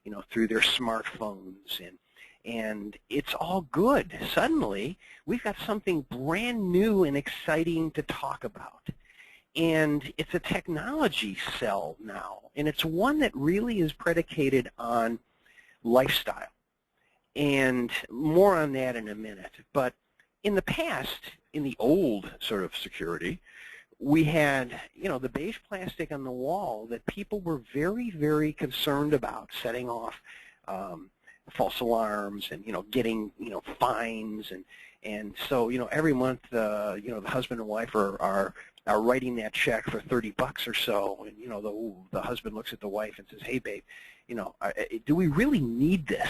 and through their smartphones, and it's all good. Suddenly, we've got something brand new and exciting to talk about. And it's a technology sell now, and it's one that really is predicated on lifestyle. And more on that in a minute. But in the past, in the old sort of security, we had, the beige plastic on the wall that people were very, very concerned about setting off false alarms and, getting, fines. And so, every month, the husband and wife are writing that check for $30 or so. And, the husband looks at the wife and says, hey, babe, do we really need this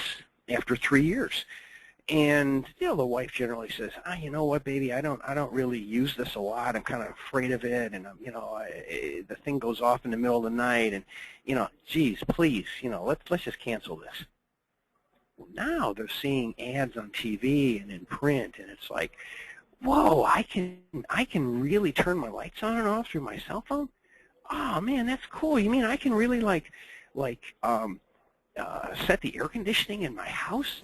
after 3 years? And the wife generally says, you know what, baby, I don't really use this a lot. I'm kind of afraid of it, and the thing goes off in the middle of the night, and geez, please, let's just cancel this. Well, now they're seeing ads on TV and in print, and it's like, whoa, I can really turn my lights on and off through my cell phone. Oh man, that's cool. You mean I can really set the air conditioning in my house?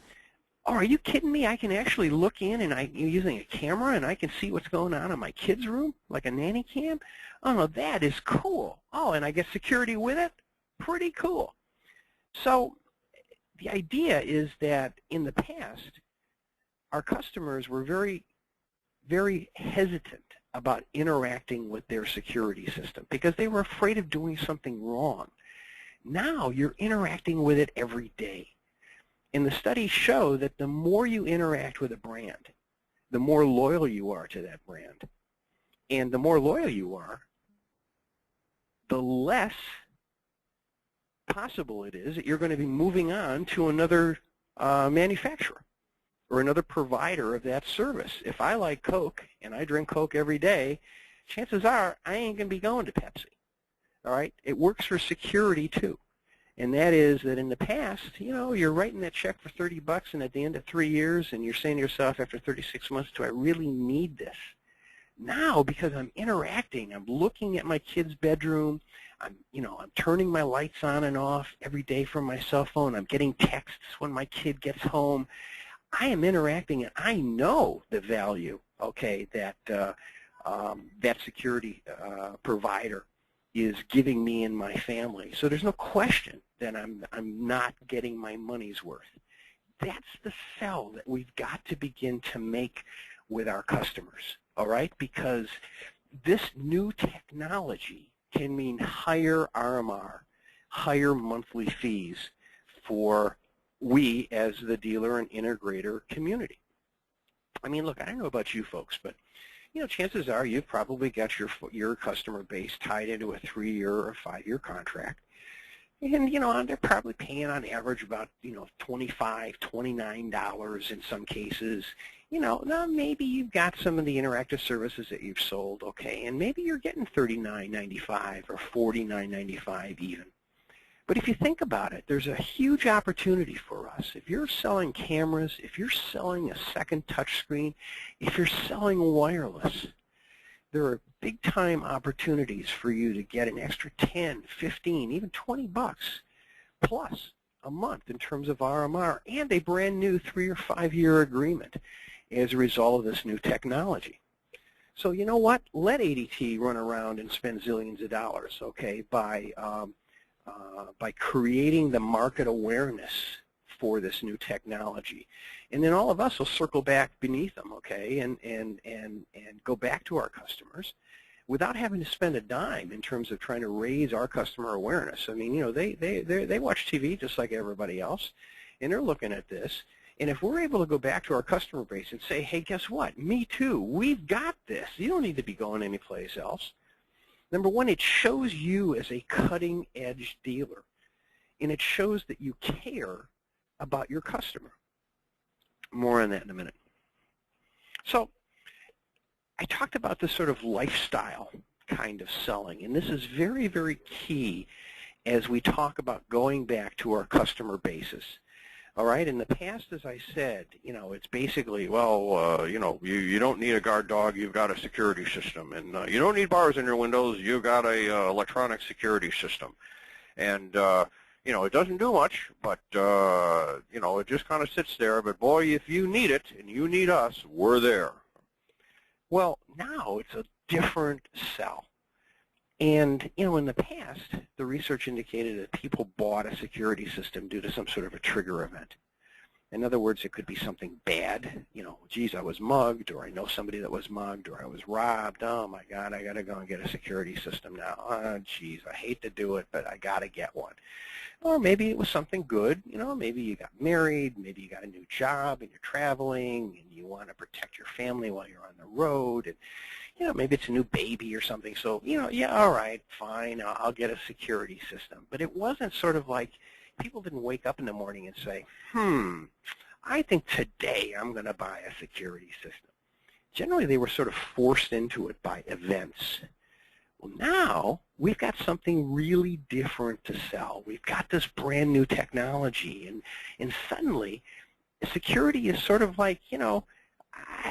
Oh, are you kidding me? I can actually look in, and using a camera, and I can see what's going on in my kid's room, like a nanny cam. Oh no, that is cool. Oh, and I get security with it? Pretty cool. So the idea is that in the past, our customers were very, very hesitant about interacting with their security system because they were afraid of doing something wrong. Now you're interacting with it every day. And the studies show that the more you interact with a brand, the more loyal you are to that brand. And the more loyal you are, the less possible it is that you're going to be moving on to another manufacturer or another provider of that service. If I like Coke and I drink Coke every day, chances are I ain't going to be going to Pepsi. All right? It works for security too. And that is that in the past, you're writing that check for $30, and at the end of 3 years, and you're saying to yourself after 36 months, do I really need this? Now, because I'm interacting, I'm looking at my kid's bedroom, I'm turning my lights on and off every day from my cell phone, I'm getting texts when my kid gets home, I am interacting, and I know the value, okay, that that security provider is giving me and my family. So there's no question that I'm not getting my money's worth. That's the sell that we've got to begin to make with our customers, all right? Because this new technology can mean higher RMR, higher monthly fees for we as the dealer and integrator community. I mean, look, I don't know about you folks, but chances are you've probably got your customer base tied into a 3-year or 5-year contract. And, they're probably paying on average about, $25, $29 in some cases. Now maybe you've got some of the interactive services that you've sold, okay, and maybe you're getting $39.95 or $49.95 even. But if you think about it, there's a huge opportunity for us. If you're selling cameras, if you're selling a second touch screen, if you're selling wireless, there are big-time opportunities for you to get an extra 10, 15, even 20 bucks plus a month in terms of RMR and a brand new 3 or 5 year agreement as a result of this new technology. So you know what? Let ADT run around and spend zillions of dollars, okay, by creating the market awareness for this new technology. And then all of us will circle back beneath them, okay, and go back to our customers without having to spend a dime in terms of trying to raise our customer awareness. I mean, they watch TV just like everybody else, and they're looking at this. And if we're able to go back to our customer base and say, hey, guess what? Me too. We've got this. You don't need to be going anyplace else. Number one, it shows you as a cutting-edge dealer, and it shows that you care about your customer. More on that in a minute. So I talked about this sort of lifestyle kind of selling, and this is very, very key as we talk about going back to our customer basis. All right, in the past, as I said, it's basically, well, you don't need a guard dog, you've got a security system, and you don't need bars in your windows, you've got a electronic security system, and you know, it doesn't do much, but, you know, it just kind of sits there. But, boy, if you need it and you need us, we're there. Well, now it's a different sell. And, you know, in the past, the research indicated that people bought a security system due to some sort of a trigger event. In other words, it could be something bad. You know, geez, I was mugged, or I know somebody that was mugged, or I was robbed. Oh, my God, I got to go and get a security system now. Oh, geez, I hate to do it, but I got to get one. Or maybe it was something good. You know, maybe you got married, maybe you got a new job, and you're traveling, and you want to protect your family while you're on the road. And, you know, maybe it's a new baby or something. So, you know, yeah, all right, fine, I'll get a security system. But it wasn't sort of like, people didn't wake up in the morning and say, I think today I'm going to buy a security system. Generally, they were sort of forced into it by events. Well, now we've got something really different to sell. We've got this brand new technology, and suddenly security is sort of like, you know,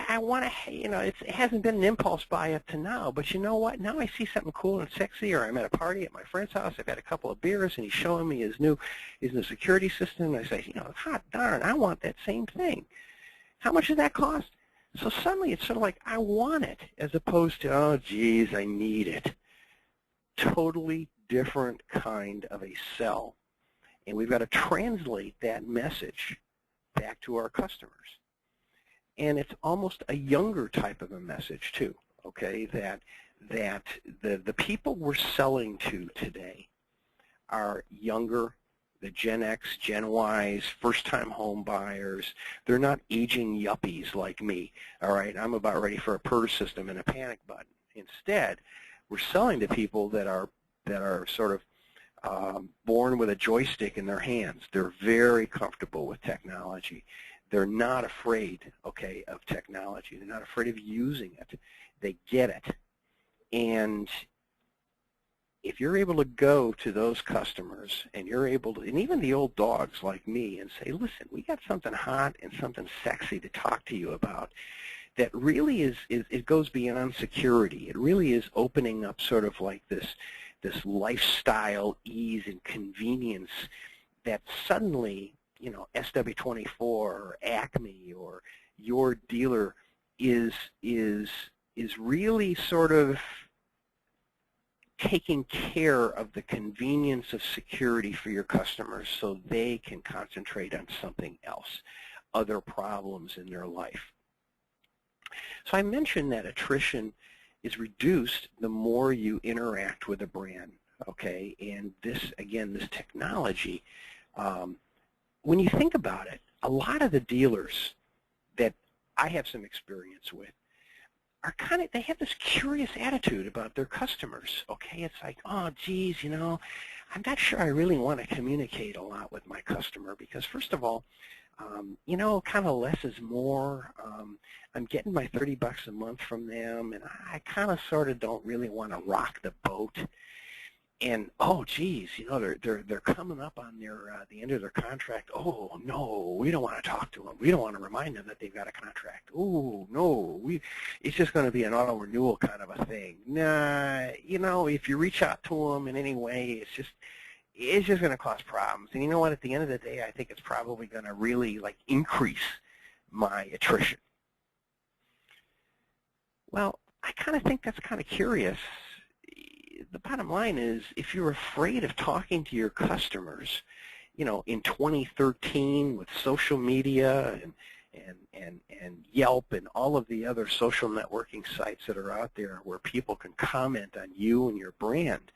I want to, you know, it hasn't been an impulse buy up to now, but you know what? Now I see something cool and sexy, or I'm at a party at my friend's house, I've had a couple of beers, and he's showing me his new security system, and I say, you know, hot darn, I want that same thing. How much does that cost? So suddenly it's sort of like, I want it, as opposed to, oh, geez, I need it. Totally different kind of a sell. And we've got to translate that message back to our customers. And it's almost a younger type of a message too, okay, that the people we're selling to today are younger, the Gen X, Gen Ys, first-time home buyers. They're not aging yuppies like me, all right? I'm about ready for a purge system and a panic button. Instead, we're selling to people that are sort of born with a joystick in their hands. They're very comfortable with technology. They're not afraid, okay, of technology. They're not afraid of using it. They get it. And if you're able to go to those customers, and you're able to, and even the old dogs like me, and say, listen, we got something hot and something sexy to talk to you about that really is it goes beyond security. It really is opening up sort of like this lifestyle ease and convenience that suddenly, you know, SW24 or Acme or your dealer is really sort of taking care of the convenience of security for your customers so they can concentrate on something else, other problems in their life. So I mentioned that attrition is reduced the more you interact with a brand, okay? And this, again, this technology, when you think about it, a lot of the dealers that I have some experience with are kind of, they have this curious attitude about their customers, okay? It's like, oh, geez, you know, I'm not sure I really want to communicate a lot with my customer because, first of all, you know, kind of less is more. I'm getting my $30 a month from them, and I kind of sort of don't really want to rock the boat. And oh, geez, you know, they're coming up on their the end of their contract. Oh no, we don't want to talk to them. We don't want to remind them that they've got a contract. Oh no, it's just going to be an auto renewal kind of a thing. Nah, you know, if you reach out to them in any way, it's just going to cause problems. And you know what? At the end of the day, I think it's probably going to really like increase my attrition. Well, I kind of think that's kind of curious. The bottom line is, if you're afraid of talking to your customers, you know, in 2013 with social media and Yelp and all of the other social networking sites that are out there where people can comment on you and your brand,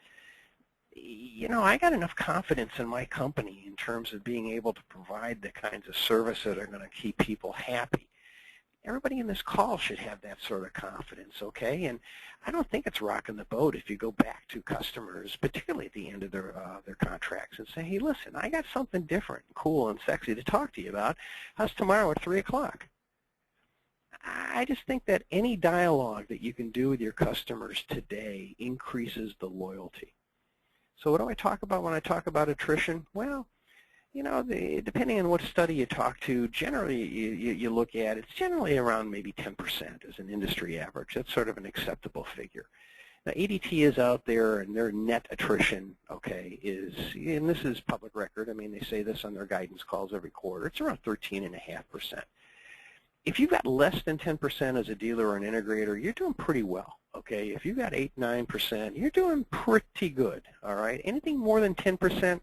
you know, I got enough confidence in my company in terms of being able to provide the kinds of service that are going to keep people happy. Everybody in this call should have that sort of confidence, okay? And I don't think it's rocking the boat if you go back to customers, particularly at the end of their contracts, and say, hey, listen, I got something different, cool, and sexy to talk to you about. How's tomorrow at 3 o'clock? I just think that any dialogue that you can do with your customers today increases the loyalty. So what do I talk about when I talk about attrition? Well, you know, depending on what study you talk to, generally you look at, it's generally around maybe 10% as an industry average. That's sort of an acceptable figure. Now, ADT is out there, and their net attrition, okay, is, and this is public record. I mean, they say this on their guidance calls every quarter. It's around 13.5%. If you've got less than 10% as a dealer or an integrator, you're doing pretty well, okay? If you've got 8, 9%, you're doing pretty good, all right? Anything more than 10%,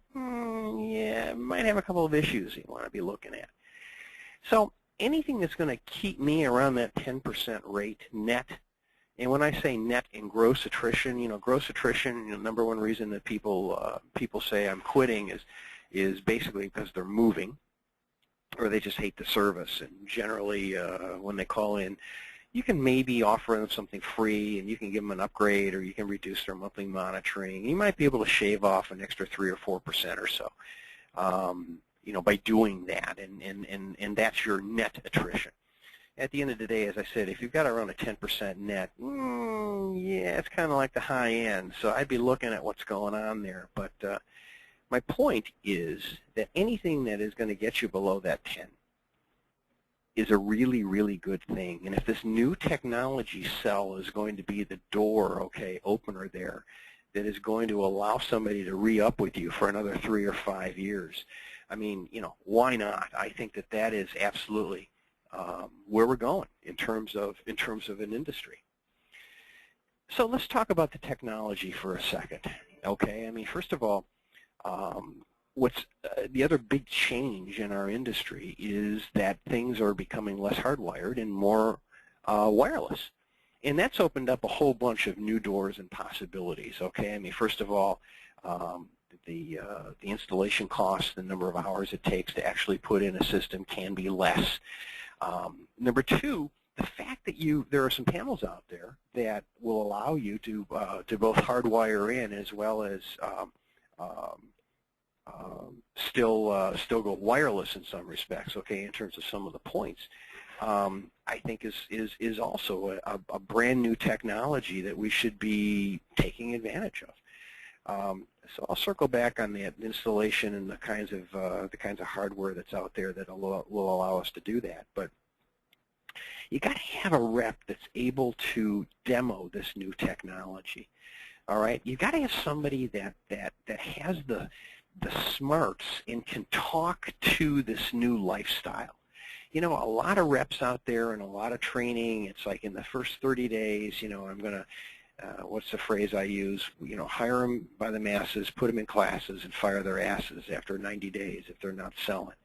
yeah, might have a couple of issues you want to be looking at. So anything that's going to keep me around that 10% rate net, and when I say net and gross attrition, gross attrition, number one reason that people say I'm quitting is basically because they're moving, or they just hate the service. And generally, when they call in, you can maybe offer them something free, and you can give them an upgrade, or you can reduce their monthly monitoring. You might be able to shave off an extra 3 or 4% or so, by doing that, and that's your net attrition. At the end of the day, as I said, if you've got around a 10% net, yeah, it's kind of like the high end. So I'd be looking at what's going on there. But my point is that anything that is going to get you below that 10 is a really, really good thing. And if this new technology sell is going to be the door, opener there, that is going to allow somebody to re-up with you for another 3 or 5 years, I mean, why not? I think that is absolutely where we're going in terms of an industry. So let's talk about the technology for a second. Okay, I mean, first of all, what's the other big change in our industry is that things are becoming less hardwired and more wireless. And that's opened up a whole bunch of new doors and possibilities. Okay, I mean, first of all, the installation costs, the number of hours it takes to actually put in a system can be less. Number two, the fact that there are some panels out there that will allow you to both hardwire in as well as still go wireless in some respects. Okay, in terms of some of the points, I think is also a brand new technology that we should be taking advantage of. So I'll circle back on the installation and the kinds of hardware that's out there that will allow us to do that. But you got to have a rep that's able to demo this new technology. All right, you got to have somebody that has the smarts and can talk to this new lifestyle. A lot of reps out there and a lot of training. It's like in the first 30 days, I'm going to what's the phrase I use? Hire them by the masses, put them in classes, and fire their asses after 90 days if they're not selling.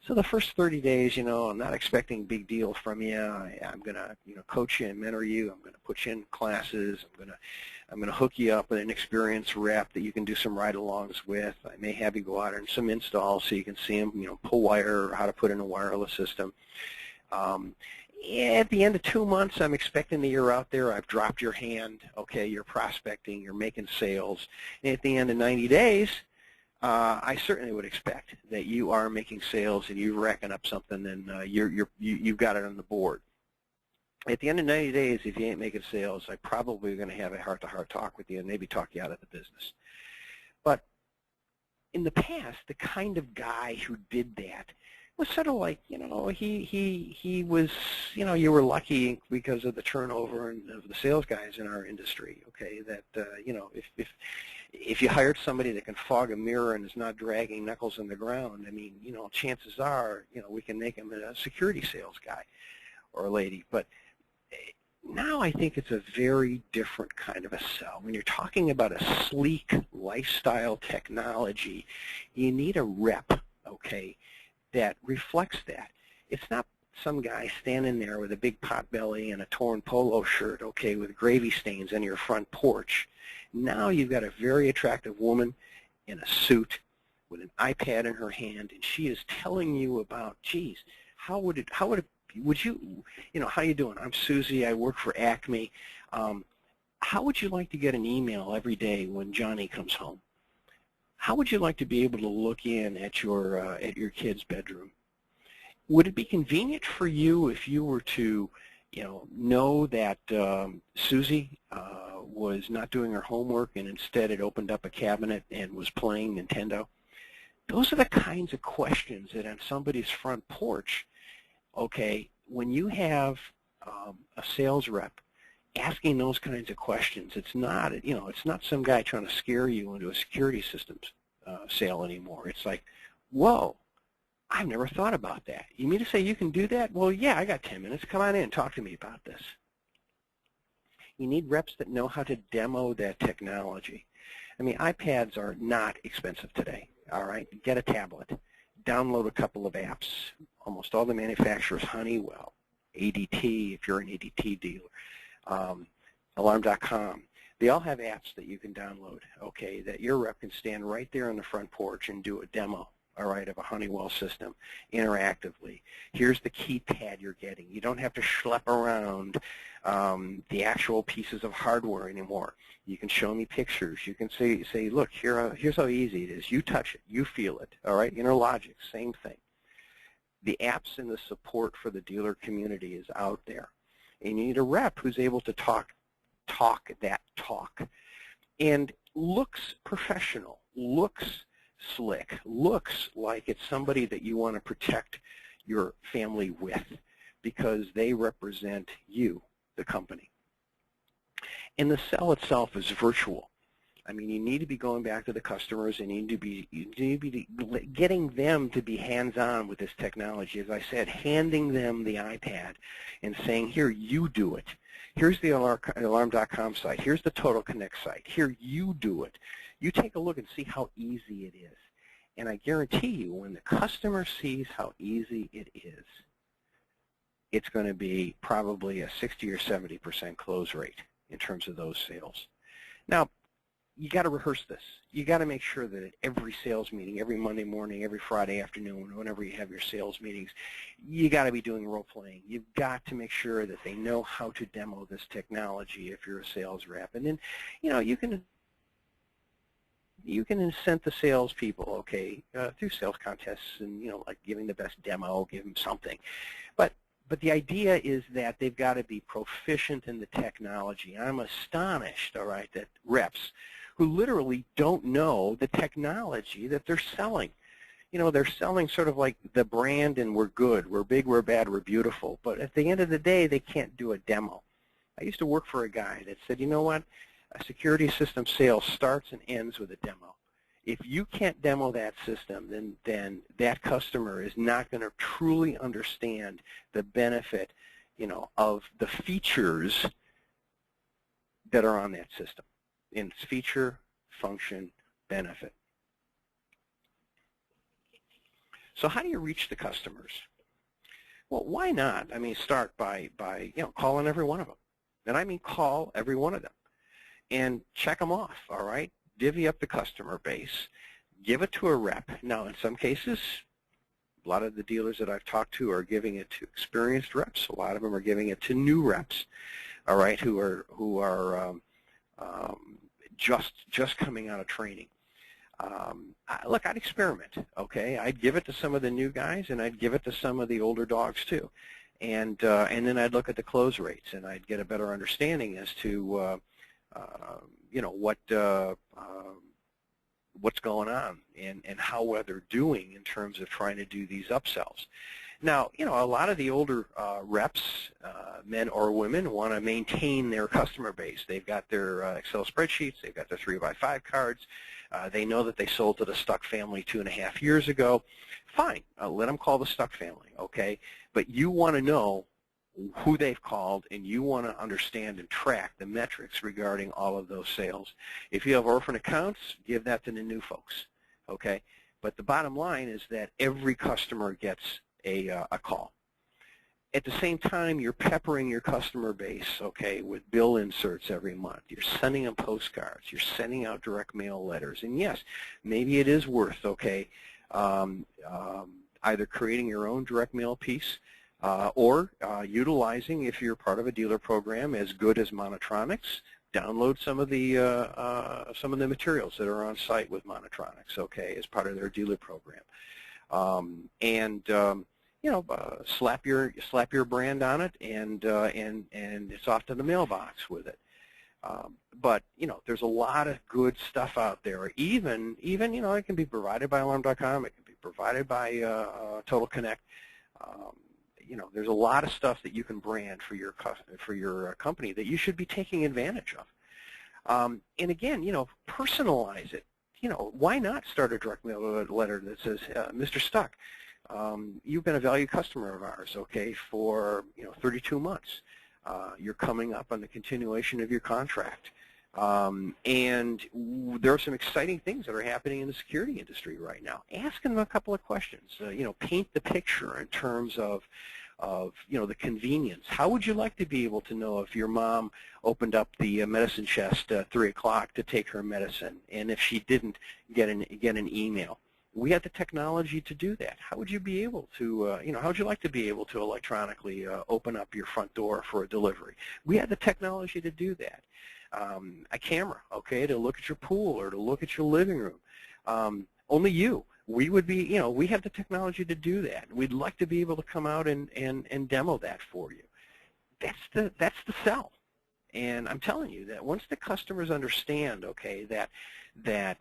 So the first 30 days, I'm not expecting a big deal from you. I'm going to, coach you and mentor you. I'm going to put you in classes. I'm going to hook you up with an experienced rep that you can do some ride-alongs with. I may have you go out and some installs so you can see them, pull wire or how to put in a wireless system. At the end of 2 months, I'm expecting that you're out there. I've dropped your hand. Okay, you're prospecting. You're making sales. And at the end of 90 days, I certainly would expect that you are making sales and you're racking up something and you've got it on the board. At the end of 90 days, if you ain't making sales, I'm probably going to have a heart-to-heart talk with you and maybe talk you out of the business. But in the past, the kind of guy who did that was sort of like, he was, you were lucky because of the turnover and of the sales guys in our industry, okay, that, if you hired somebody that can fog a mirror and is not dragging knuckles in the ground, I mean, chances are, we can make him a security sales guy or a lady. But now I think it's a very different kind of a sell. When you're talking about a sleek lifestyle technology, you need a rep, okay, that reflects that. It's not some guy standing there with a big pot belly and a torn polo shirt, okay, with gravy stains on your front porch. Now you've got a very attractive woman in a suit with an iPad in her hand, and she is telling you about, geez, how you doing? I'm Susie. I work for Acme. How would you like to get an email every day when Johnny comes home? How would you like to be able to look in at your kid's bedroom? Would it be convenient for you if you were to, know that Susie was not doing her homework and instead had opened up a cabinet and was playing Nintendo? Those are the kinds of questions that on somebody's front porch, okay, when you have a sales rep asking those kinds of questions. It's not, it's not some guy trying to scare you into a security systems sale anymore. It's like, whoa, I've never thought about that. You mean to say you can do that? Well, yeah, I got 10 minutes. Come on in, talk to me about this. You need reps that know how to demo that technology. I mean, iPads are not expensive today, all right? Get a tablet. Download a couple of apps. Almost all the manufacturers, Honeywell, ADT, if you're an ADT dealer, Alarm.com, they all have apps that you can download, okay, that your rep can stand right there on the front porch and do a demo, all right, of a Honeywell system interactively. Here's the keypad you're getting. You don't have to schlep around the actual pieces of hardware anymore. You can show me pictures. You can say, look, here's how easy it is. You touch it. You feel it, all right? Interlogic, same thing. The apps and the support for the dealer community is out there. And you need a rep who's able to talk that talk and looks professional, looks slick, looks like it's somebody that you want to protect your family with because they represent you, the company. And the sell itself is virtual. I mean, you need to be going back to the customers and you need to be getting them to be hands-on with this technology. As I said, handing them the iPad and saying, here, you do it. Here's the Alarm.com site. Here's the Total Connect site. Here, you do it. You take a look and see how easy it is. And I guarantee you, when the customer sees how easy it is, it's going to be probably a 60 or 70% close rate in terms of those sales. Now, you got to rehearse this. You got to make sure that at every sales meeting, every Monday morning, every Friday afternoon, whenever you have your sales meetings, you got to be doing role playing. You've got to make sure that they know how to demo this technology if you're a sales rep. And then, you can incent the salespeople, okay, through sales contests and, like giving the best demo, give them something. But the idea is that they've got to be proficient in the technology. I'm astonished, all right, that reps who literally don't know the technology that they're selling. They're selling sort of like the brand and we're good, we're big, we're bad, we're beautiful. But at the end of the day, they can't do a demo. I used to work for a guy that said, you know what, a security system sale starts and ends with a demo. If you can't demo that system, then that customer is not going to truly understand the benefit, of the features that are on that system. In its feature, function, benefit. So how do you reach the customers? Well, why not? I mean, start by calling every one of them. And I mean call every one of them and check them off, all right? Divvy up the customer base, give it to a rep. Now, in some cases, a lot of the dealers that I've talked to are giving it to experienced reps. A lot of them are giving it to new reps, all right, who are just coming out of training. Look, I'd experiment, okay? I'd give it to some of the new guys, and I'd give it to some of the older dogs too, and then I'd look at the close rates, and I'd get a better understanding as to what's going on and how well they're doing in terms of trying to do these upsells. Now, a lot of the older reps, men or women, want to maintain their customer base. They've got their Excel spreadsheets. They've got their 3x5 cards. They know that they sold to the Stuck family 2.5 years ago. Fine, let them call the Stuck family, okay? But you want to know who they've called, and you want to understand and track the metrics regarding all of those sales. If you have orphan accounts, give that to the new folks, okay? But the bottom line is that every customer gets a call. At the same time, you're peppering your customer base, okay, with bill inserts every month. You're sending them postcards. You're sending out direct mail letters. And yes, maybe it is worth, okay, either creating your own direct mail piece or utilizing, if you're part of a dealer program as good as Monotronics, download some of the materials that are on site with Monotronics, okay, as part of their dealer program, slap your brand on it, and it's off to the mailbox with it. But there's a lot of good stuff out there. Even it can be provided by Alarm.com. It can be provided by Total Connect. there's a lot of stuff that you can brand for your company that you should be taking advantage of. And again, personalize it. Why not start a direct mail letter that says, Mr. Stuck, you've been a valued customer of ours, okay, for 32 months. You're coming up on the continuation of your contract. And there are some exciting things that are happening in the security industry right now. Ask them a couple of questions. Paint the picture in terms of the convenience. How would you like to be able to know if your mom opened up the medicine chest at 3 o'clock to take her medicine, and if she didn't get an email? We have the technology to do that. How would you be able to, how would you like to be able to electronically open up your front door for a delivery? We have the technology to do that. A camera, okay, to look at your pool or to look at your living room. Only you. We would be, we have the technology to do that. We'd like to be able to come out and demo that for you. That's the sell. And I'm telling you that once the customers understand, okay, that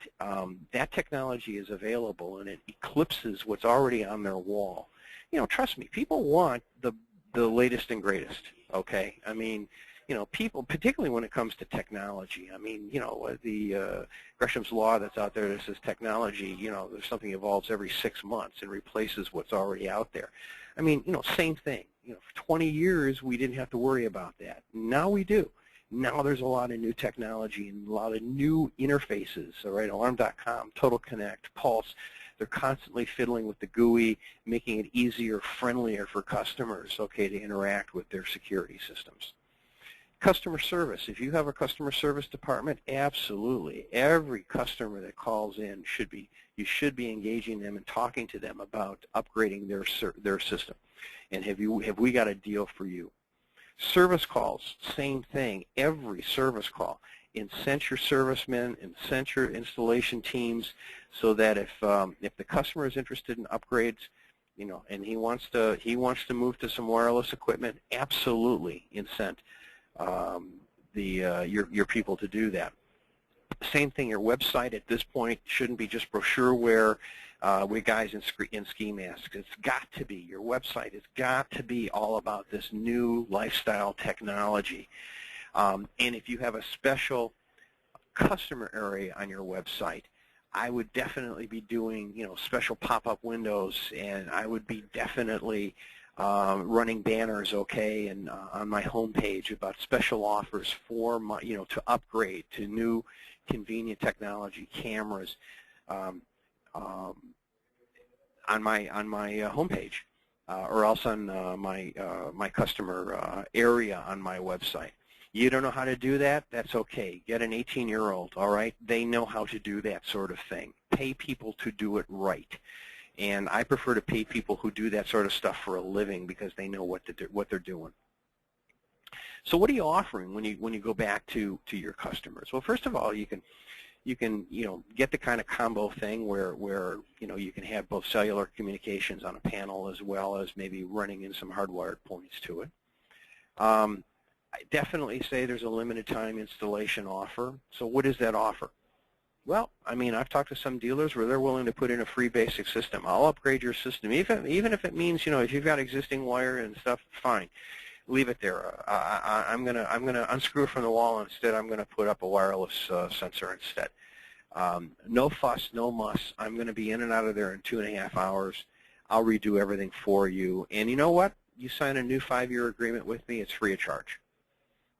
technology is available and it eclipses what's already on their wall, trust me, people want the latest and greatest, okay? I mean, people, particularly when it comes to technology, I mean, the Gresham's law that's out there that says technology, there's something evolves every 6 months and replaces what's already out there. I mean, same thing. For 20 years we didn't have to worry about that. Now we do. Now there's a lot of new technology and a lot of new interfaces. All right, Alarm.com, Total Connect, Pulse. They're constantly fiddling with the GUI, making it easier, friendlier for customers, okay, to interact with their security systems. Customer service. If you have a customer service department, absolutely. Every customer that calls in you should be engaging them and talking to them about upgrading their system. And have we got a deal for you? Service calls, same thing. Every service call. Incent your servicemen, incent your installation teams, so that if the customer is interested in upgrades, and he wants to move to some wireless equipment, absolutely incent your people to do that. Same thing, your website at this point shouldn't be just brochureware with guys in ski masks. It's got to be, your website has got to be all about this new lifestyle technology. And if you have a special customer area on your website, I would definitely be doing special pop-up windows, and I would be definitely running banners, okay, and on my home page about special offers for my, to upgrade to new convenient technology, cameras, on my home page, or else on my customer area on my website. You don't know how to do that? That's okay. Get an 18-year-old, all right? They know how to do that sort of thing. Pay people to do it right. And I prefer to pay people who do that sort of stuff for a living because they know what they're doing. So what are you offering when you go back to your customers? Well, first of all, you can get the kind of combo thing where you can have both cellular communications on a panel as well as maybe running in some hardwired points to it. I definitely say there's a limited time installation offer. So what is that offer? Well, I mean, I've talked to some dealers where they're willing to put in a free basic system. I'll upgrade your system, even if it means, if you've got existing wire and stuff, fine, leave it there. I'm gonna unscrew it from the wall, and instead I'm gonna put up a wireless sensor instead. No fuss, no muss. I'm gonna be in and out of there in 2.5 hours. I'll redo everything for you. And you know what? You sign a new 5-year agreement with me, it's free of charge.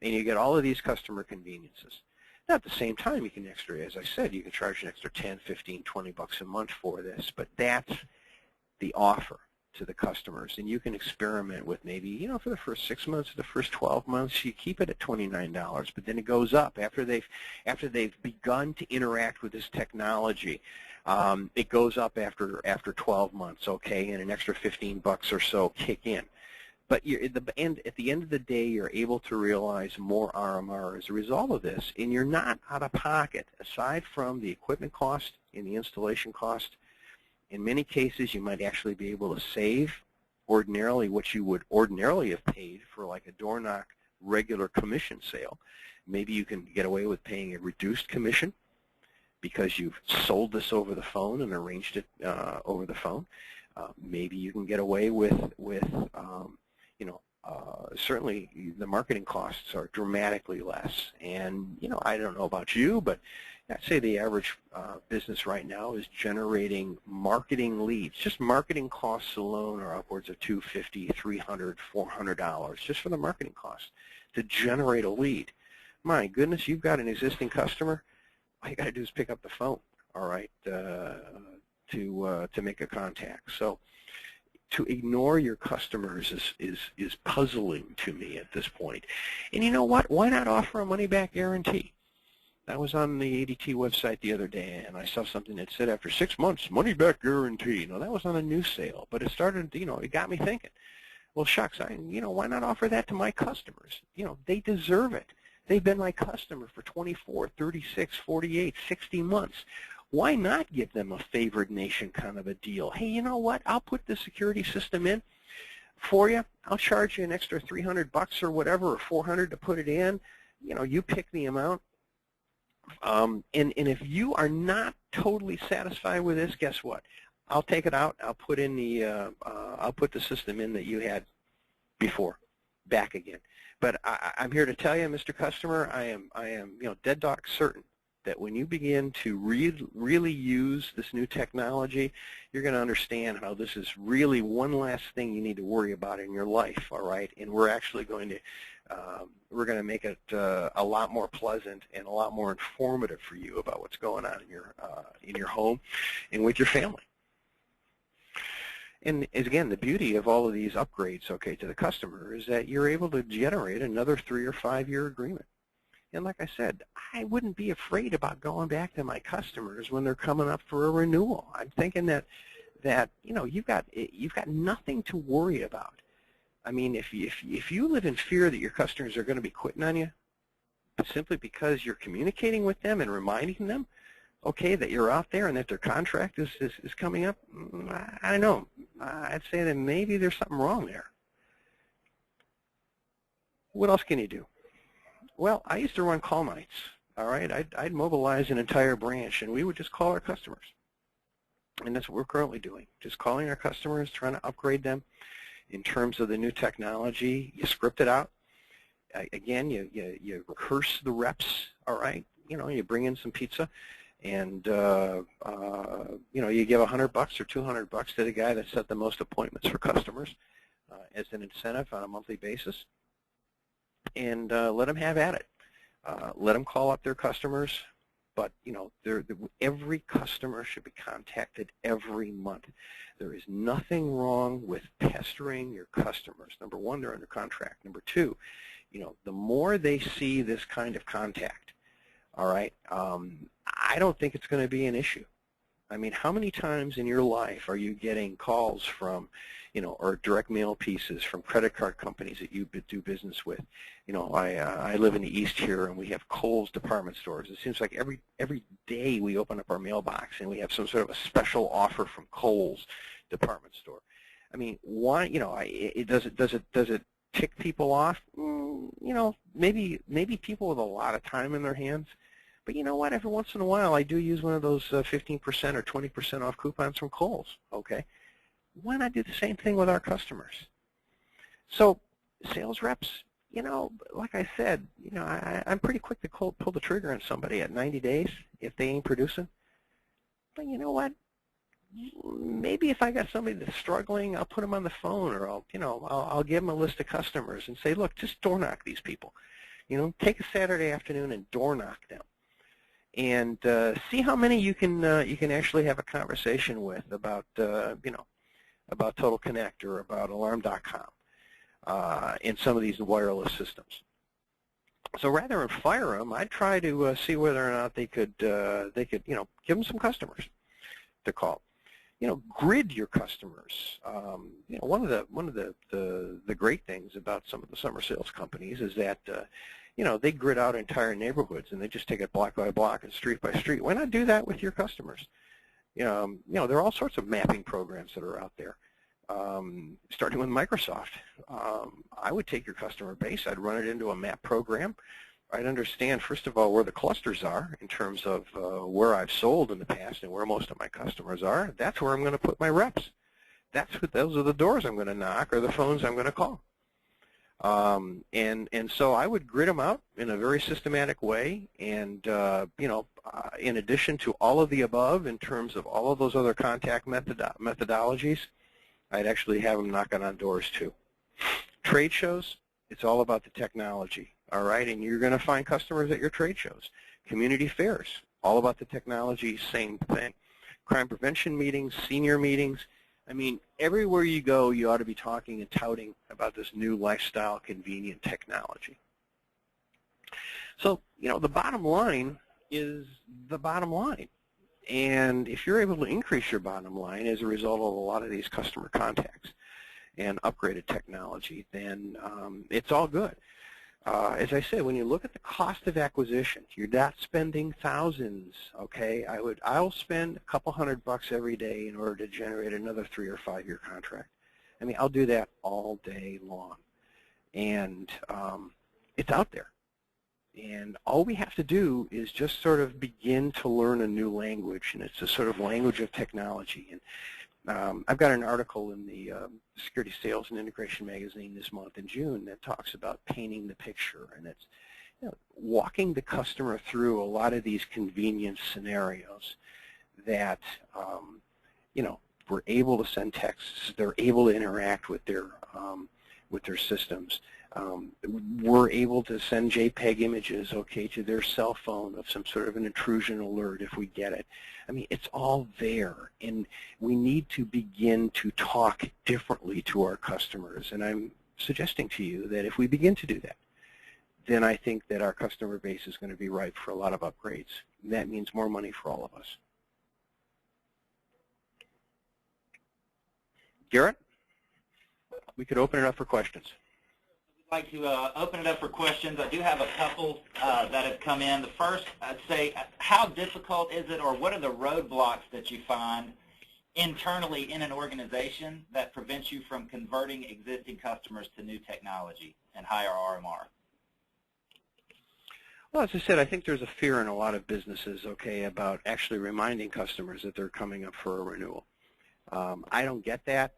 And you get all of these customer conveniences. Now, at the same time, you can as I said, you can charge an extra 10, 15, 20 bucks a month for this, but that's the offer to the customers. And you can experiment with maybe, for the first 6 months or the first 12 months, you keep it at $29, but then it goes up after they've begun to interact with this technology. It goes up after 12 months, okay, and an extra 15 bucks or so kick in. But at the end of the day, you're able to realize more RMR as a result of this, and you're not out of pocket. Aside from the equipment cost and the installation cost, in many cases, you might actually be able to save ordinarily what you would ordinarily have paid for like a door knock regular commission sale. Maybe you can get away with paying a reduced commission because you've sold this over the phone and arranged it over the phone. Maybe you can get away with you know, certainly the marketing costs are dramatically less. And, you know, I don't know about you, but I'd say the average business right now is generating marketing leads. Just marketing costs alone are upwards of $250, $300, $400 just for the marketing costs to generate a lead. My goodness, you've got an existing customer. All you got to do is pick up the phone, all right, to make a contact. So to ignore your customers is puzzling to me at this point. And you know what? Why not offer a money-back guarantee? I was on the ADT website the other day, and I saw something that said after 6 months, money-back guarantee. Now, that was on a new sale, but it started, you know, it got me thinking. Well, shucks, you know, why not offer that to my customers? You know, they deserve it. They've been my customer for 24, 36, 48, 60 months. Why not give them a favored nation kind of a deal? Hey, you know what? I'll put the security system in for you. I'll charge you an extra $300 or whatever, or $400 to put it in. You know, you pick the amount. And if you are not totally satisfied with this, guess what? I'll take it out. I'll put in the I'll put the system in that you had before back again. But I'm here to tell you, Mr. Customer, I am you know, dead dog certain that when you begin to really use this new technology, you're going to understand how this is really one last thing you need to worry about in your life, all right? And we're actually going to make it a lot more pleasant and a lot more informative for you about what's going on in your home and with your family. And again, the beauty of all of these upgrades, okay, to the customer is that you're able to generate another 3 or 5 year agreement. And like I said, I wouldn't be afraid about going back to my customers when they're coming up for a renewal. I'm thinking that you know, you've got nothing to worry about. I mean, if you live in fear that your customers are going to be quitting on you simply because you're communicating with them and reminding them, okay, that you're out there and that their contract is coming up, I don't know. I'd say that maybe there's something wrong there. What else can you do? Well, I used to run call nights, all right? I'd mobilize an entire branch, and we would just call our customers. And that's what we're currently doing, just calling our customers, trying to upgrade them in terms of the new technology. You script it out. Again, you curse the reps, all right? You know, you bring in some pizza, and you know, you give $100 or $200 to the guy that set the most appointments for customers as an incentive on a monthly basis, and let them have at it. Let them call up their customers, but you know, every customer should be contacted every month. There is nothing wrong with pestering your customers. Number one, they're under contract. Number two, you know, the more they see this kind of contact, all right, I don't think it's going to be an issue. I mean, how many times in your life are you getting calls from, you know, or direct mail pieces from credit card companies that you do business with? You know, I live in the East here, and we have Kohl's department stores. It seems like every day we open up our mailbox and we have some sort of a special offer from Kohl's department store. I mean, why? You know, does it tick people off? You know, maybe people with a lot of time in their hands. But you know what? Every once in a while, I do use one of those 15% or 20% off coupons from Kohl's. Okay, why not do the same thing with our customers? So, sales reps, you know, like I said, you know, I'm pretty quick to pull the trigger on somebody at 90 days if they ain't producing. But you know what? Maybe if I got somebody that's struggling, I'll put them on the phone, or I'll give them a list of customers and say, look, just door knock these people. You know, take a Saturday afternoon and door knock them. And see how many you can actually have a conversation with about you know, about Total Connect or about Alarm.com in some of these wireless systems. So rather than fire them, I'd try to see whether or not they could you know, give them some customers to call. You know, grid your customers. You know, one of the great things about some of the summer sales companies is that you know, they grid out entire neighborhoods and they just take it block by block and street by street. Why not do that with your customers? You know, there are all sorts of mapping programs that are out there. Starting with Microsoft, I would take your customer base, I'd run it into a map program. I'd understand, first of all, where the clusters are in terms of where I've sold in the past and where most of my customers are. That's where I'm going to put my reps. those are the doors I'm going to knock or the phones I'm going to call. And so I would grid them out in a very systematic way, and in addition to all of the above, in terms of all of those other contact methodologies, I'd actually have them knocking on doors too. Trade shows, it's all about the technology, all right, and you're going to find customers at your trade shows. Community fairs, all about the technology, same thing. Crime prevention meetings, senior meetings. I mean, everywhere you go, you ought to be talking and touting about this new lifestyle convenient technology. So, the bottom line is the bottom line. And if you're able to increase your bottom line as a result of a lot of these customer contacts and upgraded technology, then it's all good. As I said, when you look at the cost of acquisition, you're not spending thousands, okay? I'll spend a couple $100 every day in order to generate another 3 or 5 year contract. I mean, I'll do that all day long. And it's out there. And all we have to do is just sort of begin to learn a new language, and it's a sort of language of technology. And I've got an article in the Security Sales and Integration magazine this month in June that talks about painting the picture, and it's walking the customer through a lot of these convenience scenarios that we're able to send texts, they're able to interact with their systems. We're able to send JPEG images, okay, to their cell phone of some sort of an intrusion alert if we get it. I mean, it's all there, and we need to begin to talk differently to our customers. And I'm suggesting to you that if we begin to do that, then I think that our customer base is going to be ripe for a lot of upgrades. And that means more money for all of us. Garrett, we could open it up for questions. I'd like to open it up for questions. I do have a couple that have come in. The first, I'd say, how difficult is it, or what are the roadblocks that you find internally in an organization that prevents you from converting existing customers to new technology and higher RMR? Well, as I said, I think there's a fear in a lot of businesses, okay, about actually reminding customers that they're coming up for a renewal. I don't get that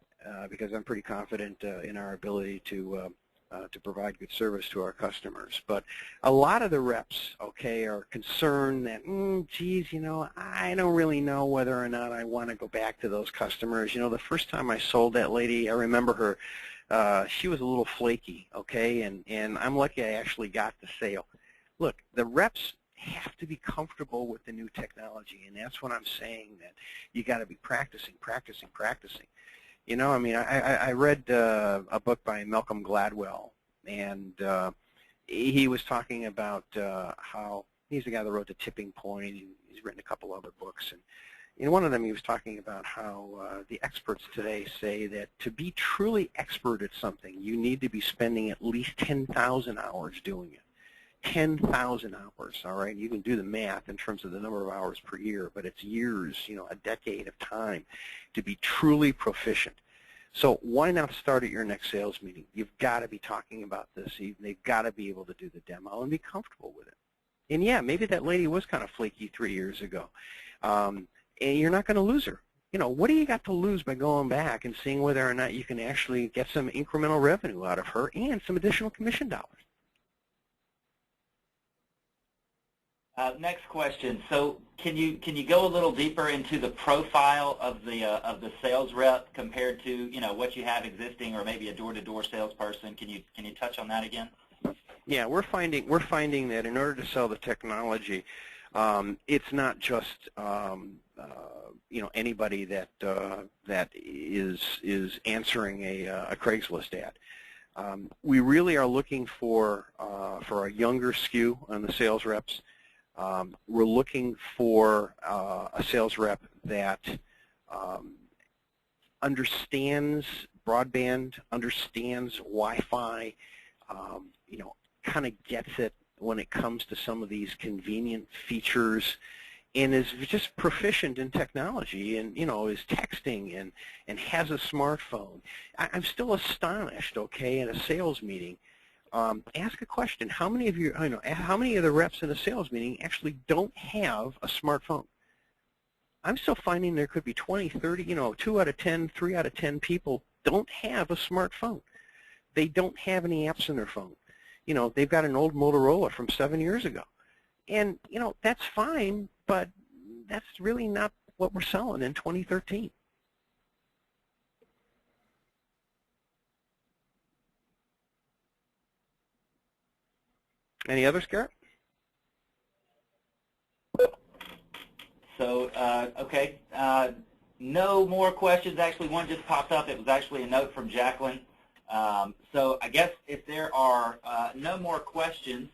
because I'm pretty confident in our ability to provide good service to our customers. But a lot of the reps, okay, are concerned that, geez, I don't really know whether or not I want to go back to those customers. The first time I sold that lady, I remember her, she was a little flaky, okay, and I'm lucky I actually got the sale. Look, the reps have to be comfortable with the new technology, and that's what I'm saying, that you got to be practicing. I mean, I read a book by Malcolm Gladwell, and he was talking about how he's the guy that wrote The Tipping Point. He's written a couple other books, and in one of them he was talking about how the experts today say that to be truly expert at something, you need to be spending at least 10,000 hours doing it. 10,000 hours, all right? You can do the math in terms of the number of hours per year, but it's years, a decade of time to be truly proficient. So why not start at your next sales meeting? You've got to be talking about this. They've got to be able to do the demo and be comfortable with it. And yeah, maybe that lady was kind of flaky 3 years ago, and you're not going to lose her. What do you got to lose by going back and seeing whether or not you can actually get some incremental revenue out of her and some additional commission dollars? Next question. So can you go a little deeper into the profile of the sales rep compared to what you have existing, or maybe a door-to-door salesperson? Can you touch on that again? Yeah, we're finding that in order to sell the technology, it's not just anybody that is answering a Craigslist ad. We really are looking for a younger skew on the sales reps. We're looking for a sales rep that understands broadband, understands Wi-Fi, kind of gets it when it comes to some of these convenient features, and is just proficient in technology, and is texting and has a smartphone. I'm still astonished, okay, in a sales meeting. Ask a question. How many of how many of the reps in a sales meeting actually don't have a smartphone? I'm still finding there could be 20, 30, 2 out of 10, 3 out of 10 people don't have a smartphone. They don't have any apps in their phone. They've got an old Motorola from 7 years ago. And, that's fine, but that's really not what we're selling in 2013. Any others, Garrett? So, okay, no more questions. Actually, one just popped up. It was actually a note from Jacqueline. So I guess if there are no more questions,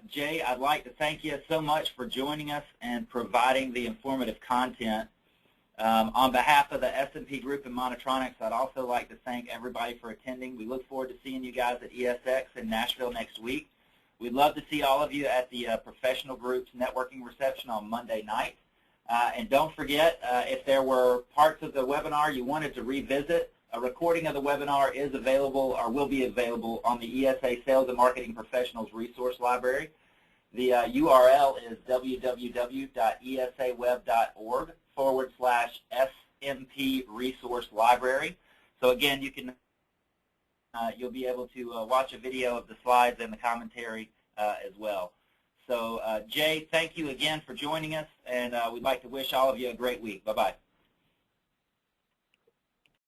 Jay, I'd like to thank you so much for joining us and providing the informative content. On behalf of the S&P Group and Monotronics, I'd also like to thank everybody for attending. We look forward to seeing you guys at ESX in Nashville next week. We'd love to see all of you at the Professional Group's networking reception on Monday night. And don't forget, if there were parts of the webinar you wanted to revisit, a recording of the webinar is available or will be available on the ESA Sales and Marketing Professionals Resource Library. The URL is www.esaweb.org/SMP Resource Library. So again, you can you'll be able to watch a video of the slides and the commentary as well. So Jay, thank you again for joining us, and we'd like to wish all of you a great week. Bye-bye.